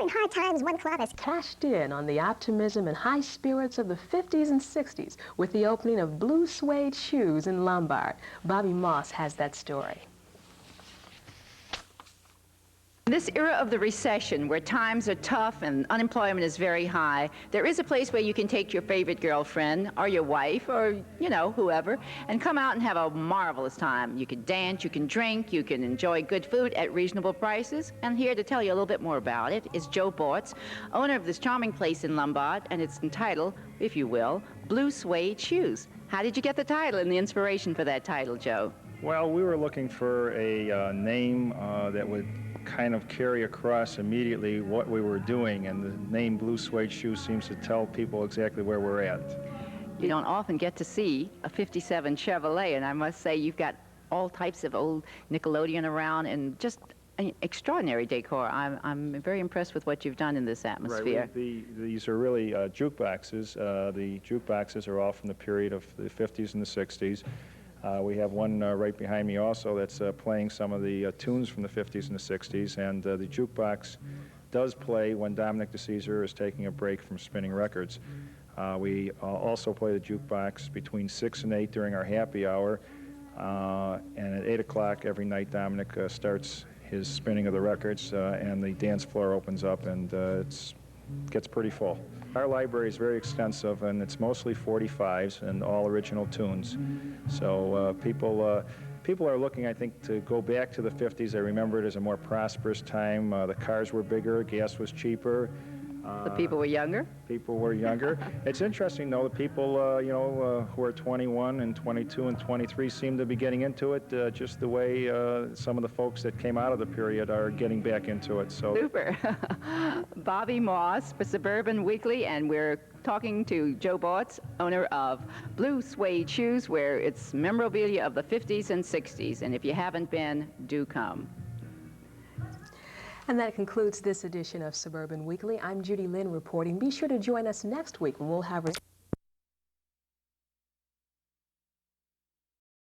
During hard times, one club has cashed in on the optimism and high spirits of the 50s and 60s with the opening of blue suede shoes in Lombard. Bobby Moss has that story. This era of the recession, where times are tough and unemployment is very high, there is a place where you can take your favorite girlfriend or your wife or, you know, whoever, and come out and have a marvelous time. You can dance, you can drink, you can enjoy good food at reasonable prices. And here to tell you a little bit more about it is Joe Bortz, owner of this charming place in Lombard, and it's entitled, if you will, Blue Suede Shoes. How did you get the title and the inspiration for that title, Joe? Well, we were looking for a name that would kind of carry across immediately what we were doing, and the name Blue Suede Shoes seems to tell people exactly where we're at. You don't often get to see a 57 Chevrolet, and I must say you've got all types of old Nickelodeon around and just extraordinary decor. I'm very impressed with what you've done in this atmosphere. Right, these are really jukeboxes. The jukeboxes are all from the period of the 50s and the 60s. We have one right behind me also that's playing some of the tunes from the 50s and the 60s, and the jukebox does play when Dominic DeCesar is taking a break from spinning records. We also play the jukebox between 6 and 8 during our happy hour, and at 8 o'clock every night Dominic starts his spinning of the records, and the dance floor opens up, and it gets pretty full. Our library is very extensive, and it's mostly 45s and all original tunes. So people are looking, I think, to go back to the 50s. They remember it as a more prosperous time. The cars were bigger, gas was cheaper. The people were younger? People were younger. It's interesting, though, the people, you know, who are 21 and 22 and 23 seem to be getting into it just the way some of the folks that came out of the period are getting back into it. So. Super. Bobby Moss for Suburban Weekly, and we're talking to Joe Bortz, owner of Blue Suede Shoes, where it's memorabilia of the 50s and 60s. And if you haven't been, do come. And that concludes this edition of Suburban Weekly. I'm Judy Lynn reporting. Be sure to join us next week when we'll have